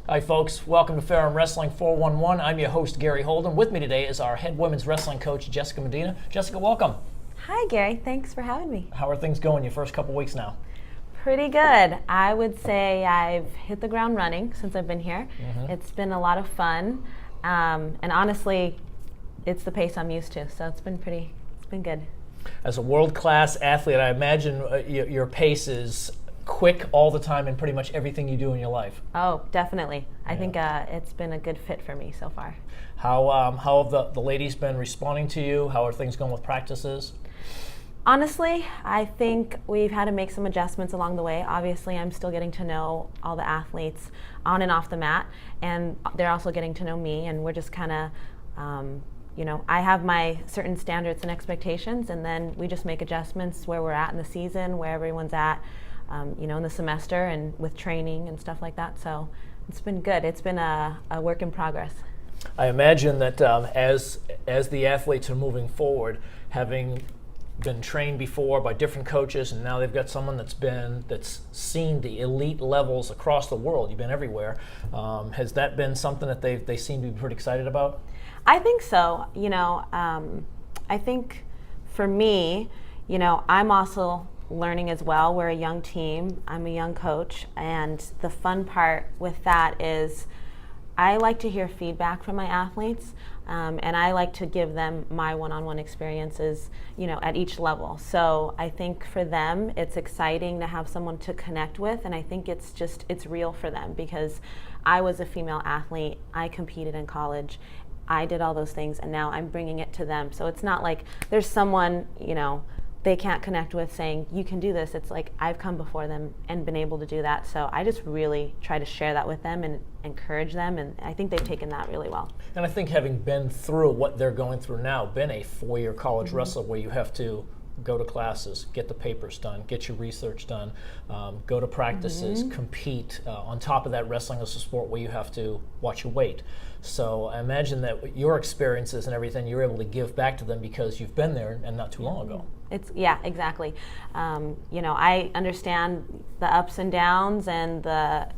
Hi folks, welcome to Ferrum Wrestling 411. I'm your host, Gary Holden. With me today is our head women's wrestling coach, Jessica Medina. Jessica, welcome. Hi Gary, thanks for having me. How are things going your first couple weeks now? Pretty good. I would say I've hit the ground running since I've been here. It's been a lot of fun, and honestly, it's the pace I'm used to, so it's been good. As a world-class athlete, I imagine your pace is quick all the time in pretty much everything you do in your life. Oh, definitely. I think it's been a good fit for me so far. How have the ladies been responding to you? How are things going with practices? Honestly, I think we've had to make some adjustments along the way. Obviously, I'm still getting to know all the athletes on and off the mat, and they're also getting to know me, and we're just kind of, I have my certain standards and expectations, and then we just make adjustments where we're at in the season, where everyone's at, in the semester and with training and stuff like that. So it's been good. It's been a work in progress. I imagine that as the athletes are moving forward, having been trained before by different coaches, and now they've got someone that's seen the elite levels across the world. You've been everywhere. Has that been something that they seem to be pretty excited about? I think so. I think for me, I'm also learning as well. We're a young team. I'm a young coach, and the fun part with that is I like to hear feedback from my athletes, and I like to give them my one-on-one experiences, at each level. So I think for them, it's exciting to have someone to connect with, and I think it's real for them because I was a female athlete. I competed in college. I did all those things, and now I'm bringing it to them. So it's not like there's someone, they can't connect with saying, you can do this. It's like I've come before them and been able to do that. So I just really try to share that with them and encourage them, and I think they've taken that really well. And I think having been through what they're going through now, been a 4-year college wrestler where you have to go to classes, get the papers done, get your research done, go to practices, compete. On top of that, wrestling is a sport where you have to watch your weight. So I imagine that your experiences and everything, you're able to give back to them because you've been there and not too long ago. Yeah, exactly. I understand the ups and downs, and the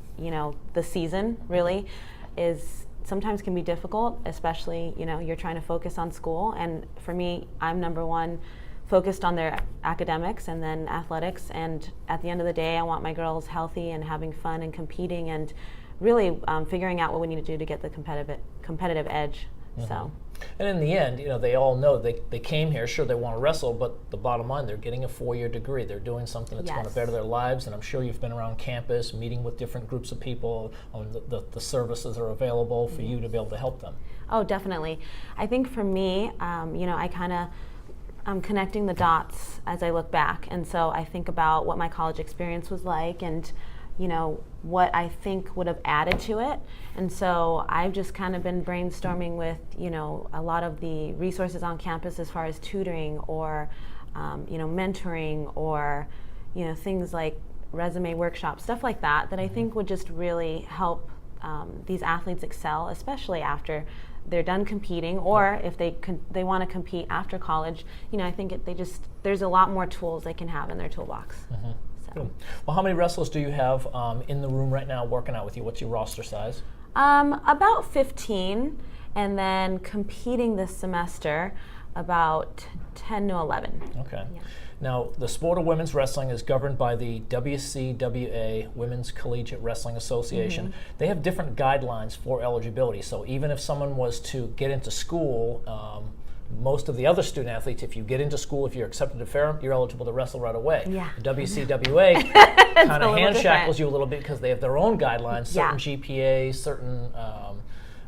season really is sometimes can be difficult, especially, you're trying to focus on school. And for me, I'm number one focused on their academics and then athletics. And at the end of the day, I want my girls healthy and having fun and competing and really figuring out what we need to do to get the competitive edge. So. And in the end, they all know they came here, sure they want to wrestle, but the bottom line, they're getting a 4-year degree. They're doing something that's going to better their lives, and I'm sure you've been around campus, meeting with different groups of people on the services that are available for you to be able to help them. Oh, definitely. I think for me, I'm connecting the dots as I look back, and so I think about what my college experience was like and what I think would have added to it. And so I've just kind of been brainstorming with, a lot of the resources on campus as far as tutoring or, mentoring or, things like resume workshops, stuff like that I think would just really help these athletes excel, especially after they're done competing, or if they want to compete after college. I think there's a lot more tools they can have in their toolbox. Good. Well, how many wrestlers do you have in the room right now working out with you? What's your roster size? About 15, and then competing this semester, about 10 to 11. Okay. Yeah. Now, the sport of women's wrestling is governed by the WCWA, Women's Collegiate Wrestling Association. They have different guidelines for eligibility. So even if someone was to get into school, most of the other student athletes, if you get into school, if you're accepted to Ferrum, you're eligible to wrestle right away. Yeah. The WCWA kind of hand shackles you a little bit because they have their own guidelines, certain GPAs, certain, I'm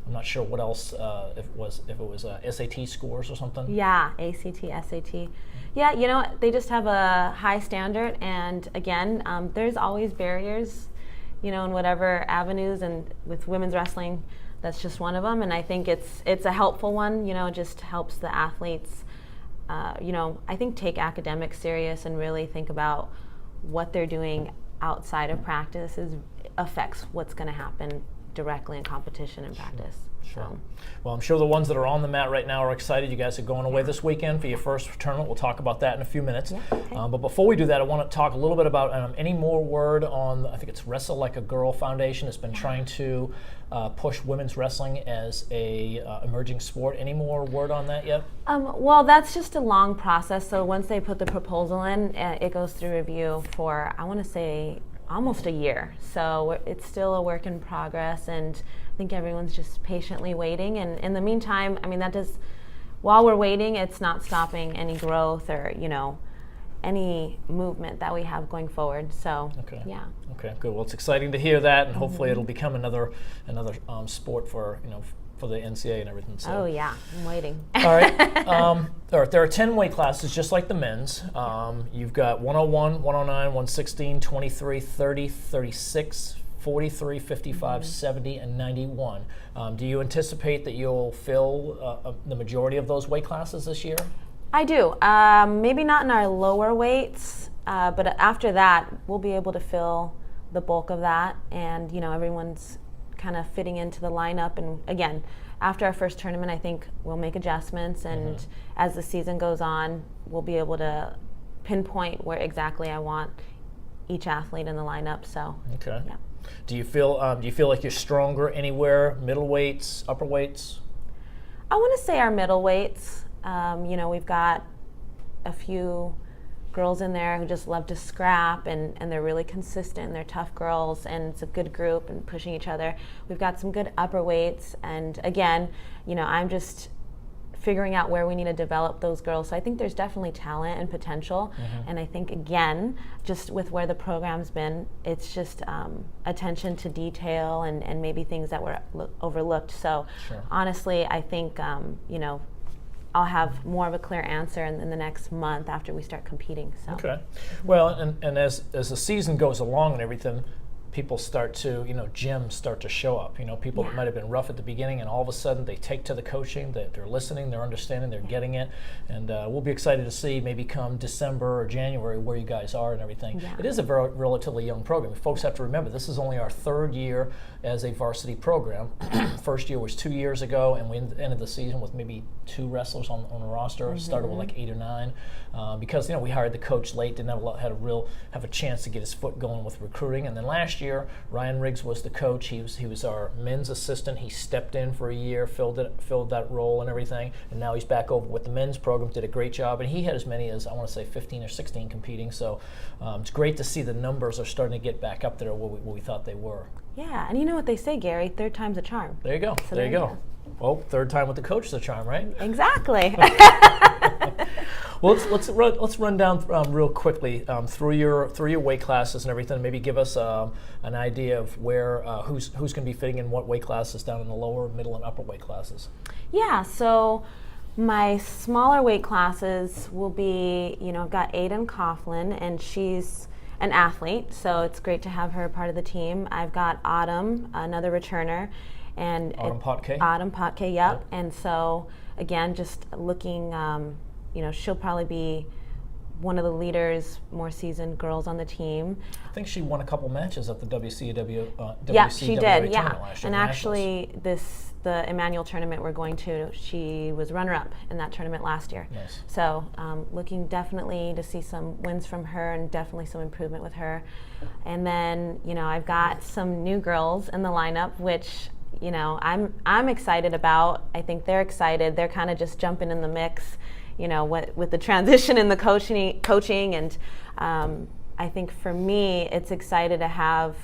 not sure what else, if it was SAT scores or something. Yeah, ACT, SAT. Yeah, they just have a high standard, and again, there's always barriers, in whatever avenues, and with women's wrestling, that's just one of them, and I think it's a helpful one. It just helps the athletes, I think take academics serious and really think about what they're doing outside of practice affects what's going to happen directly in competition and practice. Sure. So. Well, I'm sure the ones that are on the mat right now are excited. You guys are going away this weekend for your first tournament. We'll talk about that in a few minutes. Yeah, okay. But before we do that, I want to talk a little bit about any more word on, I think it's Wrestle Like a Girl Foundation has been trying to push women's wrestling as a emerging sport. Any more word on that yet? Well, that's just a long process. So once they put the proposal in, it goes through review for, I want to say, almost a year. So it's still a work in progress, and I think everyone's just patiently waiting. And in the meantime, I mean, while we're waiting, it's not stopping any growth or, any movement that we have going forward. So, okay. Yeah. Okay, good. Well, it's exciting to hear that, and hopefully it'll become another sport for, for the NCAA and everything. So. Oh yeah, I'm waiting. All right. All right. There are 10 weight classes, just like the men's. You've got 101, 109, 116, 23, 30, 36, 43, 55, 70, and 91. Do you anticipate that you'll fill the majority of those weight classes this year? I do. Maybe not in our lower weights, but after that, we'll be able to fill the bulk of that, and everyone's kind of fitting into the lineup. And again, after our first tournament, I think we'll make adjustments, and as the season goes on, we'll be able to pinpoint where exactly I want each athlete in the lineup. So okay. Yeah. Do you feel like you're stronger anywhere? Middle weights, upper weights? I want to say our middle weights. We've got a few girls in there who just love to scrap, and they're really consistent, and they're tough girls, and it's a good group and pushing each other. We've got some good upper weights, and again, I'm just figuring out where we need to develop those girls. So I think there's definitely talent and potential, and I think, again, just with where the program's been, it's just attention to detail and maybe things that were overlooked. So Sure. Honestly, I think, I'll have more of a clear answer in the next month after we start competing. So. Okay. Well, and as the season goes along and everything, people start to, gyms start to show up. People that might have been rough at the beginning, and all of a sudden they take to the coaching, they're listening, they're understanding, they're getting it. And we'll be excited to see maybe come December or January where you guys are and everything. Yeah. It is a very relatively young program. Folks have to remember, this is only our third year as a varsity program. First year was 2 years ago, and we ended the season with maybe 2 wrestlers on the roster. Started with like 8 or 9 because we hired the coach late, didn't have a chance to get his foot going with recruiting. And then last year, Ryan Riggs was the coach. He was our men's assistant. He stepped in for a year, filled that role and everything, and now he's back over with the men's program. Did a great job, and he had as many as, I want to say, 15 or 16 competing. So it's great to see the numbers are starting to get back up there where we thought they were. Yeah, and you know what they say, Gary, third time's a charm. There you go. So there you go. Well, third time with the coach is a charm, right? Exactly. Well, let's run down real quickly through your weight classes and everything. Maybe give us an idea of where who's going to be fitting in what weight classes down in the lower, middle, and upper weight classes. Yeah. So my smaller weight classes will be, I've got Aiden Coughlin, and she's an athlete, so it's great to have her part of the team. I've got Autumn, another returner, and Autumn Potke. Autumn Potke, yep. And so again, just looking, she'll probably be one of the leaders, more seasoned girls on the team. I think she won a couple matches at the WCW. Yeah, she did. tournament Yeah, last year, and actually, Nationals. the Emmanuel tournament we're going to, she was runner-up in that tournament last year. Nice. So looking definitely to see some wins from her, and definitely some improvement with her. And then I've got some new girls in the lineup, which I'm excited about. I think they're excited. They're kind of just jumping in the mix, with the transition in the coaching, and I think for me, it's excited to have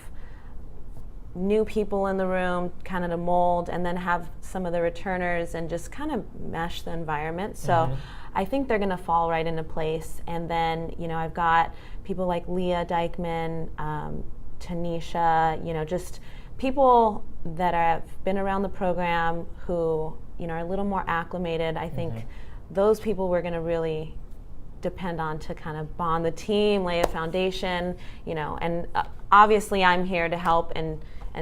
new people in the room, kind of to mold, and then have some of the returners and just kind of mesh the environment. So I think they're going to fall right into place. And then, I've got people like Leah Dykeman, Tanisha, just people that have been around the program who, are a little more acclimated. I think those people we're going to really depend on to kind of bond the team, lay a foundation, and obviously I'm here to help and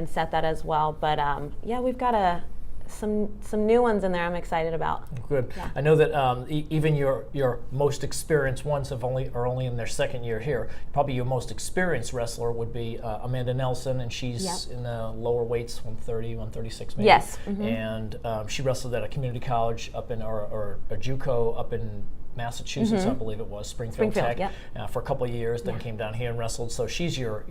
set that as well. But we've got a some new ones in there I'm excited about. Good. Yeah. I know that even your most experienced ones are only in their second year here. Probably your most experienced wrestler would be Amanda Nelson, and she's in the lower weights, 130, 136 maybe. Yes. And she wrestled at a community college up in, or a JUCO up in Massachusetts, I believe it was, Springfield Tech, for a couple of years, then came down here and wrestled. So she's your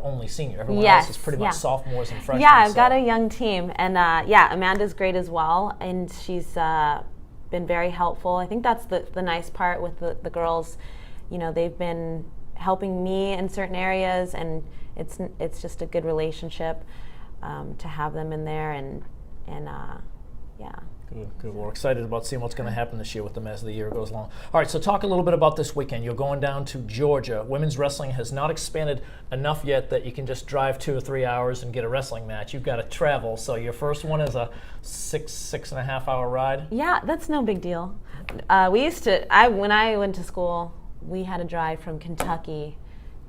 only senior. Everyone else is pretty much sophomores and freshmen. Yeah, I've got a young team. And Amanda's great as well. And she's been very helpful. I think that's the nice part with the girls. You know, they've been helping me in certain areas, and it's just a good relationship to have them in there. And Good. We're excited about seeing what's going to happen this year with them as the year goes along. All right, so talk a little bit about this weekend. You're going down to Georgia. Women's wrestling has not expanded enough yet that you can just drive 2 or 3 hours and get a wrestling match. You've got to travel. So your first one is a 6.5 hour ride? Yeah, that's no big deal. When I went to school, we had to drive from Kentucky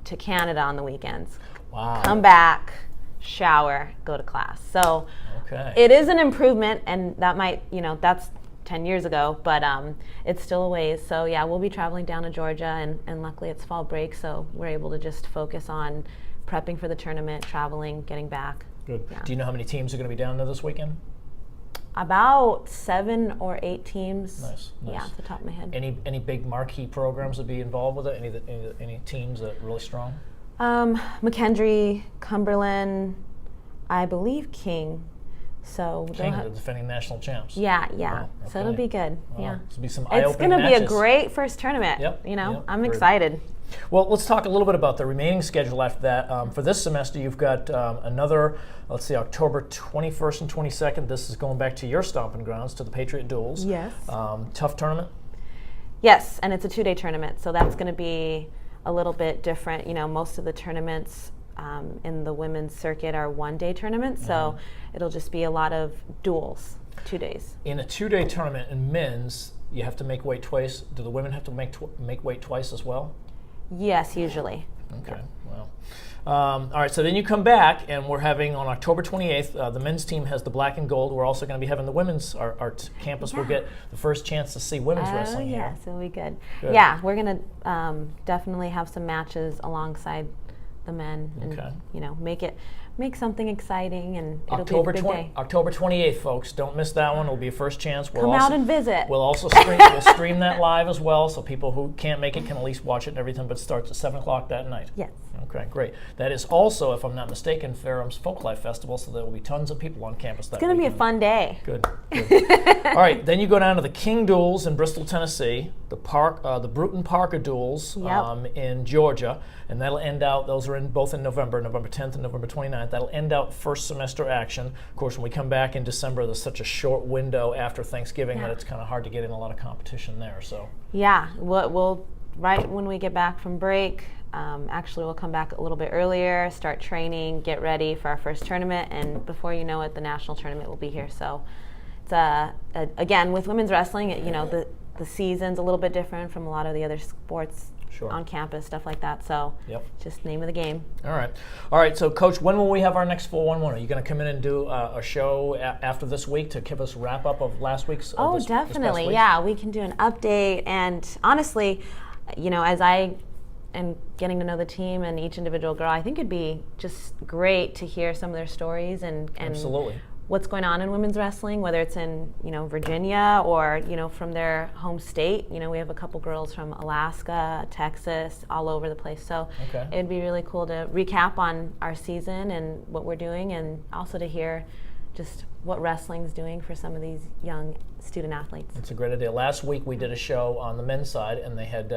to Canada on the weekends. Wow. Come back, shower, go to class. So it is an improvement, and that might, that's 10 years ago, but it's still a ways. So yeah, we'll be traveling down to Georgia, and luckily it's fall break, so we're able to just focus on prepping for the tournament, traveling, getting back. Good. Yeah. Do you know how many teams are going to be down there this weekend? About 7 or 8 teams. Nice. Yeah, off the top of my head. Any big marquee programs that be involved with it? Any teams that are really strong? McKendree, Cumberland, I believe King. So King, the defending national champs. Yeah. Wow, So it'll be good. Wow. Yeah. This will be some It's eye-opening going to be matches. a great first tournament. Yep. I'm excited. Well, let's talk a little bit about the remaining schedule after that. For this semester, you've got another, October 21st and 22nd. This is going back to your stomping grounds, to the Patriot Duels. Yes. Tough tournament? Yes, and it's a 2-day tournament, so that's going to be a little bit different. Most of the tournaments in the women's circuit are 1-day tournaments, so it'll just be a lot of duels, 2 days. In a 2-day tournament in men's, you have to make weight twice. Do the women have to make weight twice as well? Yes, usually. Okay, well. All right, so then you come back, and we're having on October 28th, the men's team has the black and gold. We're also going to be having the women's, our campus will get the first chance to see women's wrestling here. Yes, it'll be good. Yeah, we're going to definitely have some matches alongside the men, and make something exciting, and it'll be a big day. October 28th, folks. Don't miss that one. It'll be your first chance. Come out and visit. We'll also stream that live as well, so people who can't make it can at least watch it and everything, but it starts at 7 o'clock that night. Yes. Okay, great. That is also, if I'm not mistaken, Ferrum's Folklife Festival, so there will be tons of people on campus that It's going to be a fun day. Good. All right, then you go down to the King Duels in Bristol, Tennessee, the Bruton Parker Duels in Georgia, and that'll end out, those are both in November 10th and November 29th. That'll end out first semester action. Of course, when we come back in December, there's such a short window after Thanksgiving that it's kind of hard to get in a lot of competition there. So yeah, we'll right when we get back from break, actually we'll come back a little bit earlier, start training, get ready for our first tournament, and before you know it, the national tournament will be here. So it's again, with women's wrestling, the season's a little bit different from a lot of the other sports on campus, stuff like that. So just name of the game. All right. So, Coach, when will we have our next 4-1-1? Are you going to come in and do a show after this week to give us wrap up of last week's? Definitely. Yeah, we can do an update. And honestly, as I am getting to know the team and each individual girl, I think it'd be just great to hear some of their stories and absolutely what's going on in women's wrestling, whether it's in Virginia or from their home state. We have a couple girls from Alaska, Texas, all over the place. So it'd be really cool to recap on our season and what we're doing, and also to hear just what wrestling's doing for some of these young student athletes. It's a great idea. Last week we did a show on the men's side, and they had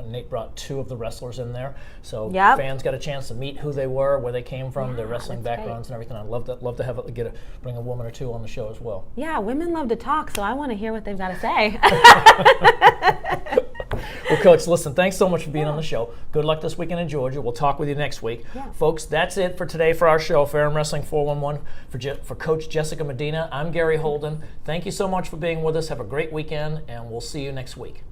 Nate brought 2 of the wrestlers in there, so fans got a chance to meet who they were, where they came from, their wrestling backgrounds, and everything. I'd love to bring a woman or 2 on the show as well. Yeah, women love to talk, so I want to hear what they've got to say. Well, Coach, listen, thanks so much for being on the show. Good luck this weekend in Georgia. We'll talk with you next week. Folks, that's it for today for our show, Ferrum Wrestling 411. For Coach Jessica Medina, I'm Gary Holden. Thank you so much for being with us. Have a great weekend, and we'll see you next week.